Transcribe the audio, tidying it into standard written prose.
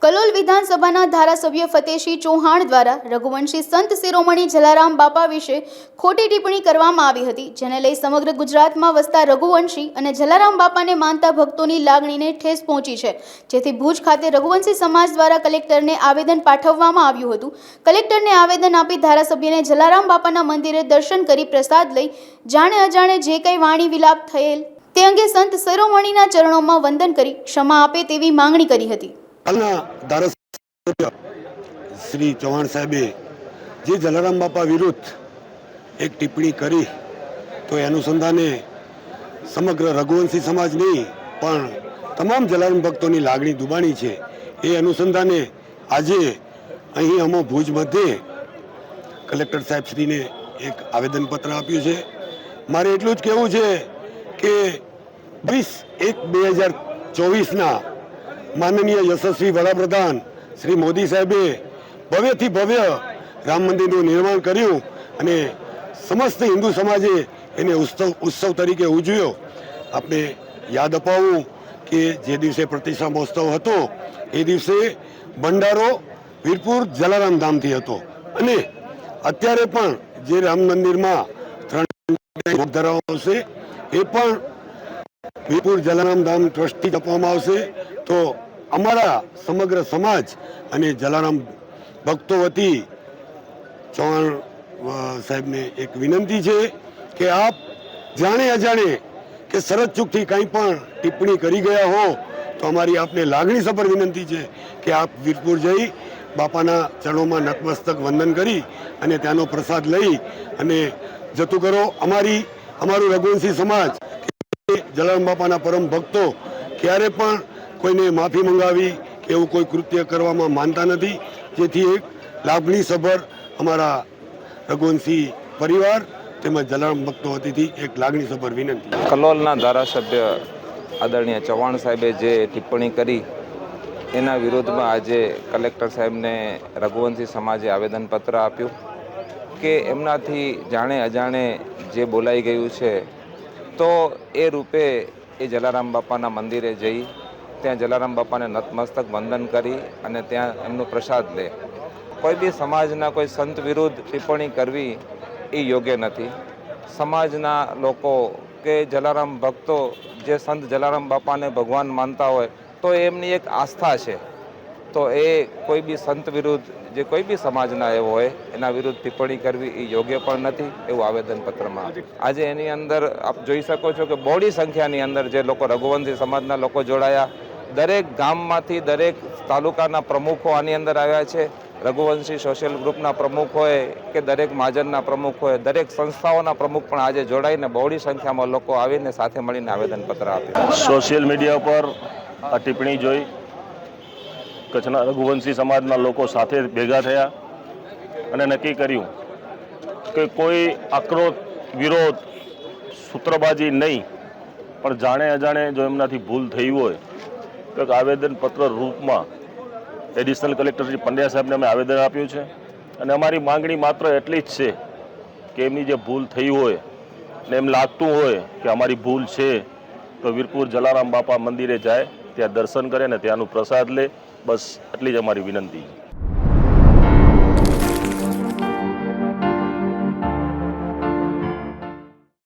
કલોલ વિધાનસભાના ધારાસભ્ય ફતેહસિંહ ચૌહાણ દ્વારા રઘુવંશી સંત શિરોમણી જલારામ બાપા વિશે ખોટી ટિપ્પણી કરવામાં આવી હતી, જેને લઈ સમગ્ર ગુજરાતમાં વસતા રઘુવંશી અને જલારામ બાપાને માનતા ભક્તોની લાગણીને ઠેસ પહોંચી છે, જેથી ભુજ ખાતે રઘુવંશી સમાજ દ્વારા કલેક્ટરને આવેદન પાઠવવામાં આવ્યું હતું। કલેક્ટરને આવેદન આપી ધારાસભ્યને જલારામ બાપાના મંદિરે દર્શન કરી પ્રસાદ લઈ જાણે અજાણે જે કંઈ વાણી વિલાપ થયેલ તે અંગે સંત શિરોમણીના ચરણોમાં વંદન કરી ક્ષમા આપે તેવી માંગણી કરી હતી। હાલના ધારાસભ્ય શ્રી ચૌહાણ સાહેબે જે જલારામ બાપા વિરુદ્ધ એક ટિપ્પણી કરી તો એ અનુસંધાને સમગ્ર રઘુવંશી સમાજ નહીં પણ તમામ જલારામ ભક્તોની લાગણી દુબાણી છે। એ અનુસંધાને આજે અહીં અમો ભુજ મધ્યે કલેક્ટર સાહેબશ્રીને એક આવેદનપત્ર આપ્યું છે। મારે એટલું જ કહેવું છે કે 20/1/2024ના માનનીય યશસ્વી વડાપ્રધાન શ્રી મોદી સાહેબે ભવ્યથી ભવ્ય રામ મંદિરનું નિર્માણ કર્યું અને સમસ્ત હિન્દુ સમાજે એને ઉત્સવ તરીકે ઉજવ્યો। આપણે યાદ અપાવું કે જે દિવસે પ્રતિષ્ઠા મહોત્સવ હતો એ દિવસે ભંડારો વીરપુર જલારામ ધામથી હતો અને અત્યારે પણ જે રામ મંદિરમાં 3 ધરાવવામાં આવશે એ પણ વીરપુર જલારામ ધામ ટ્રસ્ટથી આપવામાં આવશે। તો અમારા સમગ્ર સમાજ અને જલારામ ભક્તો વતી ચૌહાણ સાહેબને એક વિનંતી છે કે આપ જાણે અજાણે કે શરત ચૂકથી કંઈ પણ ટિપ્પણી કરી ગયા હો તો અમારી આપને લાગણીસભર વિનંતી છે કે આપ વીરપુર જઈ બાપાના ચરણોમાં નતમસ્તક વંદન કરી અને ત્યાંનો પ્રસાદ લઈ અને જતું કરો। અમારું રઘુવંશી સમાજ જલારામ બાપાના પરમ ભક્તો ક્યારે પણ કોઈને માફી મંગાવી કે એવું કોઈ કૃત્ય કરવામાં માનતા નથી, જેથી એક લાગણીસભર અમારા રઘુવંશી પરિવાર તેમજ જલારામ ભક્તો વતીથી એક લાગણીસભર વિનંતી। કલોલના ધારાસભ્ય આદરણીય ચૌહાણ સાહેબે જે ટિપ્પણી કરી એના વિરોધમાં આજે કલેક્ટર સાહેબને રઘુવંશી સમાજે આવેદનપત્ર આપ્યું કે એમનાથી જાણે અજાણે જે બોલાઈ ગયું છે તો એ રૂપે એ જલારામ બાપાના મંદિરે જઈ ત્યાં જલારામ બાપાને નતમસ્તક વંદન કરી અને ત્યાં એમનો પ્રસાદ લે। કોઈ બી સમાજના કોઈ સંત વિરુદ્ધ ટિપ્પણી કરવી એ યોગ્ય નથી। સમાજના લોકો કે જલારામ ભક્તો જે સંત જલારામ બાપાને ભગવાન માનતા હોય તો એમની એક આસ્થા છે, તો એ કોઈ બી સંત વિરુદ્ધ જે કોઈ બી સમાજના એવો હોય એના વિરુદ્ધ ટિપ્પણી કરવી એ યોગ્ય પણ નથી એવું આવેદનપત્રમાં આજે એની અંદર આપ જોઈ શકો છો કે બહોળી સંખ્યાની અંદર જે લોકો રઘુવંશી સમાજના લોકો જોડાયા, દરેક ગામમાંથી દરેક તાલુકાના પ્રમુખો આની અંદર આવ્યા છે। રઘુવંશી સોશિયલ ગ્રુપના પ્રમુખ હોય કે દરેક મહાજનના પ્રમુખ હોય, દરેક સંસ્થાઓના પ્રમુખ પણ આજે જોડાઈને બહોળી સંખ્યામાં લોકો આવીને સાથે મળીને આવેદનપત્ર આપ્યું। સોશિયલ મીડિયા પર આ ટિપ્પણી જોઈ કચ્છના રઘુવંશી સમાજના લોકો સાથે ભેગા થયા અને નક્કી કર્યું કે કોઈ આક્રોશ વિરોધ સૂત્રબાજી નહીં પણ જાણે અજાણે જો એમનાથી ભૂલ થઈ હોય તો એક આવેદનપત્ર રૂપમાં એડિશનલ કલેક્ટર શ્રી પંડ્યા સાહેબને અમે આવેદન આપ્યું છે અને અમારી માંગણી માત્ર એટલી જ છે કે એમની જે ભૂલ થઈ હોય ને એમ લાગતું હોય કે અમારી ભૂલ છે તો વીરપુર જલારામ બાપા મંદિરે જાય, ત્યાં દર્શન કરે ને ત્યાંનું પ્રસાદ લે, બસ એટલી જ અમારી વિનંતી છે।